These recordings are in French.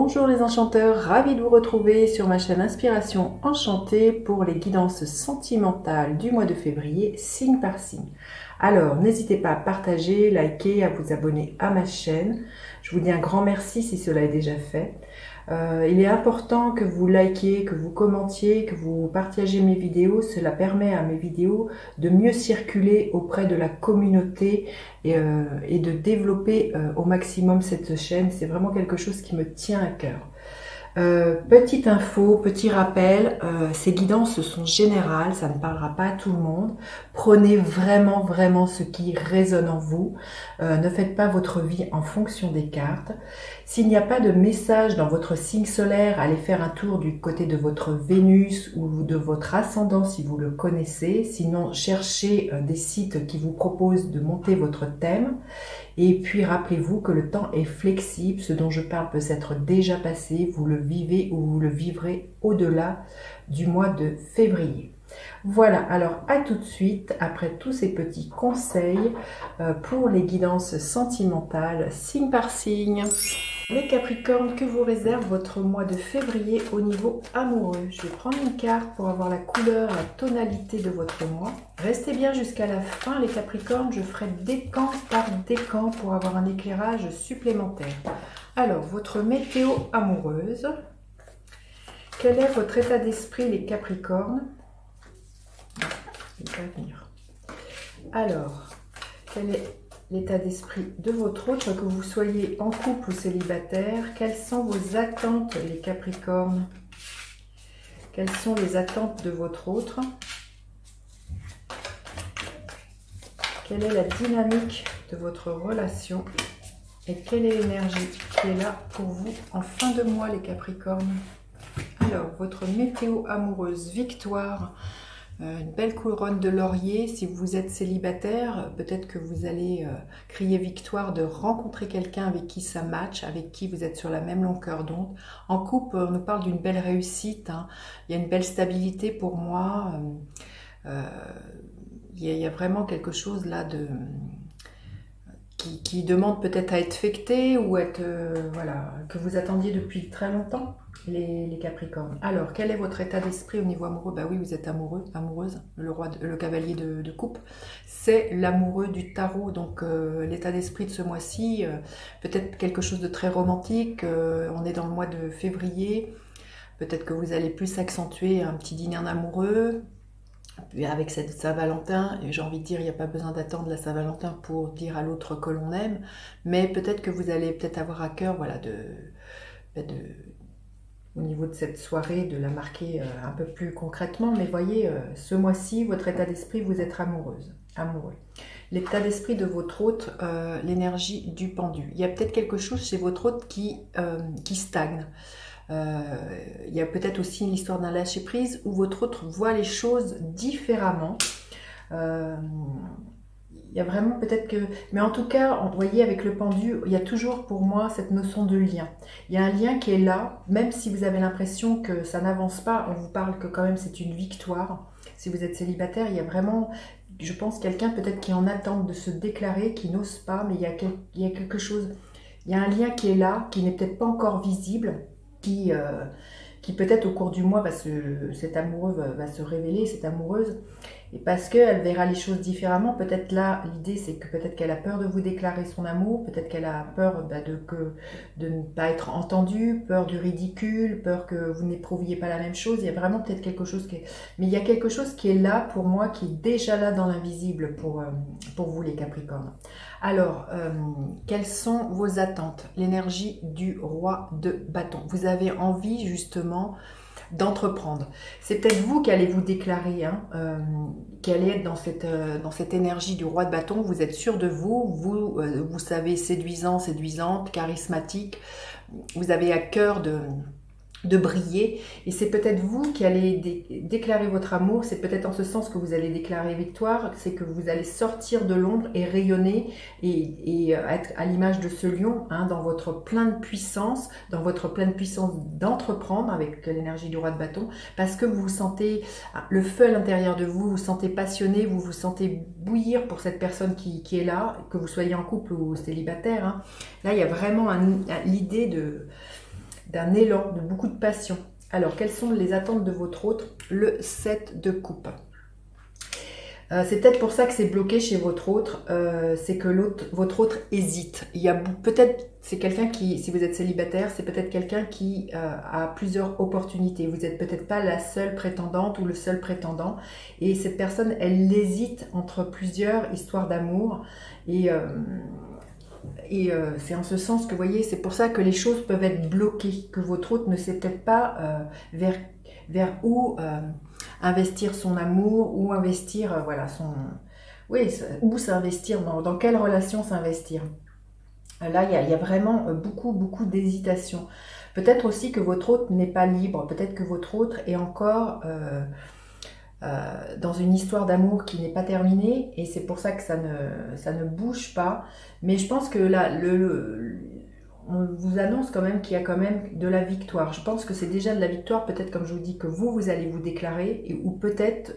Bonjour les enchanteurs, ravi de vous retrouver sur ma chaîne Inspiration Enchantée pour les guidances sentimentales du mois de février, signe par signe. Alors, n'hésitez pas à partager, liker, à vous abonner à ma chaîne. Je vous dis un grand merci si cela est déjà fait. Il est important que vous likiez, que vous commentiez, que vous partagez mes vidéos. Cela permet à mes vidéos de mieux circuler auprès de la communauté et de développer au maximum cette chaîne. C'est vraiment quelque chose qui me tient à cœur. Petite info, petit rappel, ces guidances sont générales, ça ne parlera pas à tout le monde. Prenez vraiment ce qui résonne en vous. Ne faites pas votre vie en fonction des cartes. S'il n'y a pas de message dans votre signe solaire, allez faire un tour du côté de votre Vénus ou de votre ascendant si vous le connaissez. Sinon, cherchez des sites qui vous proposent de monter votre thème. Et puis, rappelez-vous que le temps est flexible. Ce dont je parle peut s'être déjà passé. Vous le vivez ou vous le vivrez au-delà du mois de février. Voilà, alors à tout de suite, après tous ces petits conseils pour les guidances sentimentales, signe par signe. Les Capricornes, que vous réserve votre mois de février au niveau amoureux? Je vais prendre une carte pour avoir la couleur, la tonalité de votre mois. Restez bien jusqu'à la fin les Capricornes, je ferai décan par décan pour avoir un éclairage supplémentaire. Alors, votre météo amoureuse. Quel est votre état d'esprit les Capricornes? Il va venir. Alors, quel est l'état d'esprit de votre autre, que vous soyez en couple ou célibataire? Quelles sont vos attentes les Capricornes? Quelles sont les attentes de votre autre? Quelle est la dynamique de votre relation? Et quelle est l'énergie qui est là pour vous en fin de mois les Capricornes? Alors, votre météo amoureuse, victoire. Une belle couronne de laurier. Si vous êtes célibataire, peut-être que vous allez crier victoire de rencontrer quelqu'un avec qui ça match, avec qui vous êtes sur la même longueur d'onde. En couple, on nous parle d'une belle réussite, hein. Il y a une belle stabilité pour moi. Il y a vraiment quelque chose là qui demande peut-être à être fecté ou être, voilà, que vous attendiez depuis très longtemps. Les Capricornes. Alors, quel est votre état d'esprit au niveau amoureux? Bah oui, vous êtes amoureux, amoureuse. Le cavalier de coupe, c'est l'amoureux du tarot. Donc, l'état d'esprit de ce mois-ci, peut-être quelque chose de très romantique. On est dans le mois de février. Peut-être que vous allez plus accentuer un petit dîner en amoureux. Puis avec cette Saint-Valentin, j'ai envie de dire, il n'y a pas besoin d'attendre la Saint-Valentin pour dire à l'autre que l'on aime. Mais peut-être que vous allez peut-être avoir à cœur, voilà, au niveau de cette soirée, de la marquer un peu plus concrètement. Mais voyez, ce mois-ci, votre état d'esprit, vous êtes amoureuse, amoureux. L'état d'esprit de votre hôte, l'énergie du pendu. Il y a peut-être quelque chose chez votre hôte qui stagne. Il y a peut-être aussi une histoire d'un lâcher-prise où votre hôte voit les choses différemment. Il y a vraiment peut-être que... Mais en tout cas, vous voyez, avec le pendu, il y a toujours pour moi cette notion de lien. Il y a un lien qui est là, même si vous avez l'impression que ça n'avance pas, on vous parle que quand même c'est une victoire. Si vous êtes célibataire, il y a vraiment, je pense, quelqu'un peut-être qui est en attente de se déclarer, qui n'ose pas, mais il y a quelque chose, il y a un lien qui est là, qui n'est peut-être pas encore visible, qui peut-être au cours du mois, cet amoureux va se révéler, cette amoureuse. Et parce qu'elle verra les choses différemment, peut-être là, l'idée c'est que peut-être qu'elle a peur de vous déclarer son amour, peut-être qu'elle a peur de ne pas être entendue, peur du ridicule, peur que vous n'éprouviez pas la même chose. Il y a vraiment peut-être quelque chose qui est... Mais il y a quelque chose qui est là pour moi, qui est déjà là dans l'invisible pour vous les Capricornes. Alors, quelles sont vos attentes? L'énergie du roi de bâton. Vous avez envie justement d'entreprendre. C'est peut-être vous qui allez vous déclarer, hein, qui allez être dans cette énergie du roi de bâton. Vous êtes sûr de vous, vous savez séduisant, séduisante, charismatique. Vous avez à cœur de briller, et c'est peut-être vous qui allez déclarer votre amour. C'est peut-être en ce sens que vous allez déclarer victoire, c'est que vous allez sortir de l'ombre et rayonner et être à l'image de ce lion, hein, dans votre pleine puissance, d'entreprendre avec l'énergie du roi de bâton, parce que vous sentez le feu à l'intérieur de vous, vous sentez passionné, vous vous sentez bouillir pour cette personne qui est là, que vous soyez en couple ou célibataire, hein. Là il y a vraiment l'idée d'un élan, de beaucoup de passion. Alors, quelles sont les attentes de votre autre? Le 7 de coupe. C'est peut-être pour ça que c'est bloqué chez votre autre, c'est que votre autre hésite. Il y a peut-être, c'est quelqu'un qui, si vous êtes célibataire, c'est peut-être quelqu'un qui a plusieurs opportunités. Vous n'êtes peut-être pas la seule prétendante ou le seul prétendant. Et cette personne, elle hésite entre plusieurs histoires d'amour. Et c'est en ce sens que, vous voyez, c'est pour ça que les choses peuvent être bloquées, que votre autre ne sait peut-être pas vers où investir son amour, ou investir, voilà, où s'investir, dans quelle relation s'investir. Là, il y a vraiment beaucoup d'hésitation. Peut-être aussi que votre autre n'est pas libre, peut-être que votre autre est encore dans une histoire d'amour qui n'est pas terminée, et c'est pour ça que ça ne bouge pas. Mais je pense que là, on vous annonce quand même qu'il y a quand même de la victoire. Je pense que c'est déjà de la victoire, peut-être comme je vous dis, que vous allez vous déclarer, ou peut-être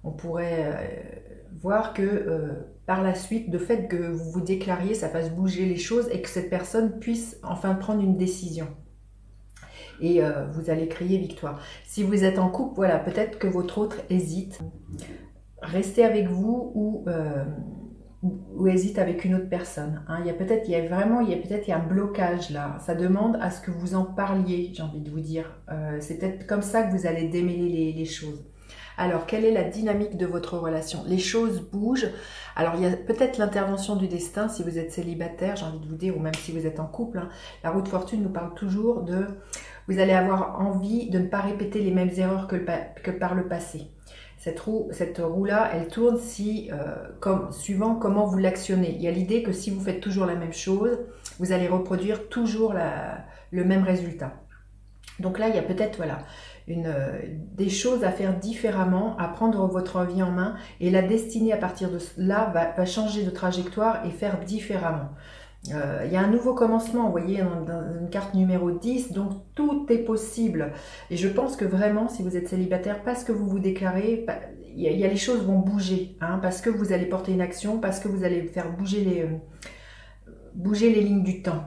on pourrait voir que par la suite, de fait que vous vous déclariez, ça fasse bouger les choses et que cette personne puisse enfin prendre une décision. Et vous allez crier victoire. Si vous êtes en couple, voilà, peut-être que votre autre hésite. Restez avec vous ou hésite avec une autre personne. Hein. Il y a peut-être un blocage là. Ça demande à ce que vous en parliez, j'ai envie de vous dire. C'est peut-être comme ça que vous allez démêler les choses. Alors, quelle est la dynamique de votre relation? Les choses bougent. Alors, il y a peut-être l'intervention du destin si vous êtes célibataire, j'ai envie de vous dire, ou même si vous êtes en couple. Hein. La roue de fortune nous parle toujours de... Vous allez avoir envie de ne pas répéter les mêmes erreurs que par le passé. Cette roue-là, elle tourne suivant comment vous l'actionnez. Il y a l'idée que si vous faites toujours la même chose, vous allez reproduire toujours le même résultat. Donc là, il y a peut-être voilà, des choses à faire différemment, à prendre votre vie en main, et la destinée à partir de là va changer de trajectoire et faire différemment. Il y a un nouveau commencement, vous voyez, dans une carte numéro 10, donc tout est possible. Et je pense que vraiment, si vous êtes célibataire, parce que vous vous déclarez, les choses vont bouger, hein, parce que vous allez porter une action, parce que vous allez faire bouger les lignes du temps.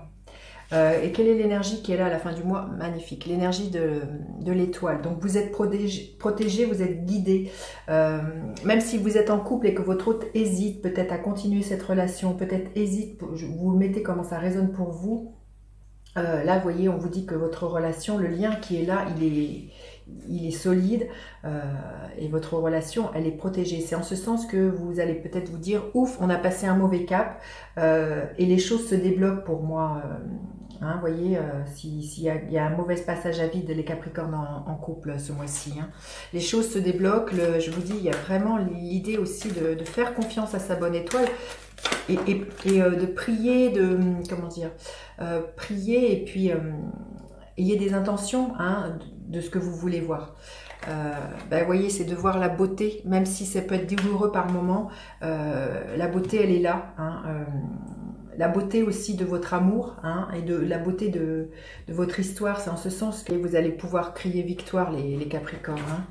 Et quelle est l'énergie qui est là à la fin du mois? Magnifique, l'énergie de l'étoile. Donc vous êtes protégé, vous êtes guidé. Même si vous êtes en couple et que votre autre hésite peut-être à continuer cette relation, peut-être hésite, vous mettez comment ça résonne pour vous. Là, vous voyez, on vous dit que votre relation, le lien qui est là, il est solide et votre relation, elle est protégée. C'est en ce sens que vous allez peut-être vous dire, ouf, on a passé un mauvais cap et les choses se débloquent pour moi. Hein, vous voyez, s'il y a un mauvais passage à vide, les Capricornes en couple ce mois-ci. Hein. Les choses se débloquent, je vous dis, il y a vraiment l'idée aussi de faire confiance à sa bonne étoile et de prier, comment dire, prier et puis ayez des intentions hein, de ce que vous voulez voir. Vous voyez, c'est de voir la beauté, même si ça peut être douloureux par moment, la beauté elle est là. Hein, la beauté aussi de votre amour hein, et de la beauté de votre histoire, c'est en ce sens que vous allez pouvoir crier victoire les Capricornes. Hein.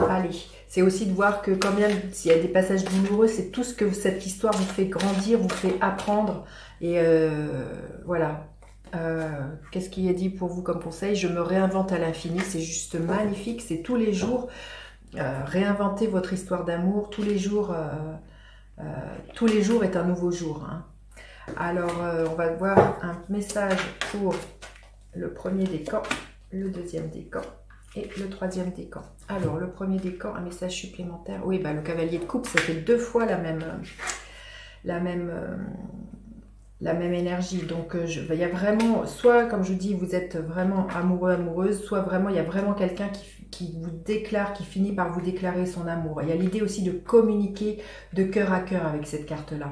Allez, c'est aussi de voir que quand même, s'il y a des passages douloureux, c'est tout ce que cette histoire vous fait grandir, vous fait apprendre. Et voilà. Qu'est-ce qu'il a dit pour vous comme conseil? Je me réinvente à l'infini, c'est juste magnifique, c'est tous les jours. Réinventer votre histoire d'amour, tous les jours est un nouveau jour. Hein. Alors, on va voir un message pour le premier décan, le deuxième décan et le troisième décan. Alors, le premier décan, un message supplémentaire. Oui, le cavalier de coupe, ça fait 2 fois la même énergie. Donc, il y a vraiment, soit, comme je vous dis, vous êtes vraiment amoureux, amoureuse, soit vraiment, il y a vraiment quelqu'un qui vous déclare, qui finit par vous déclarer son amour. Il y a l'idée aussi de communiquer de cœur à cœur avec cette carte-là.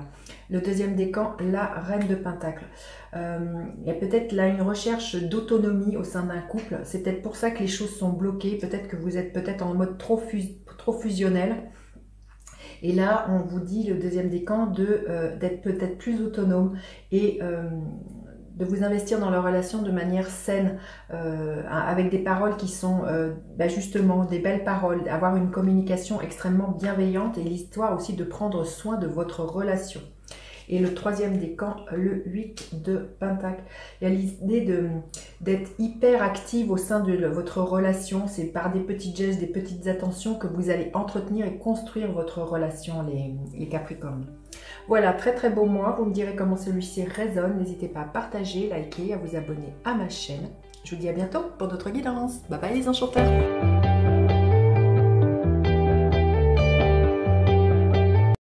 Le deuxième décan, la reine de Pentacle. Il y a peut-être là une recherche d'autonomie au sein d'un couple. C'est peut-être pour ça que les choses sont bloquées. Peut-être que vous êtes peut-être en mode trop fusionnel. Et là, on vous dit, le deuxième décan, d'être peut-être plus autonome et de vous investir dans la relation de manière saine, avec des paroles qui sont justement des belles paroles, avoir une communication extrêmement bienveillante et l'histoire aussi de prendre soin de votre relation. Et le troisième décan, le 8 de Pentacle. Il y a l'idée d'être hyper active au sein de votre relation. C'est par des petits gestes, des petites attentions que vous allez entretenir et construire votre relation, les Capricornes. Voilà, très très beau mois. Vous me direz comment celui-ci résonne. N'hésitez pas à partager, liker, à vous abonner à ma chaîne. Je vous dis à bientôt pour d'autres guidances. Bye bye les enchanteurs!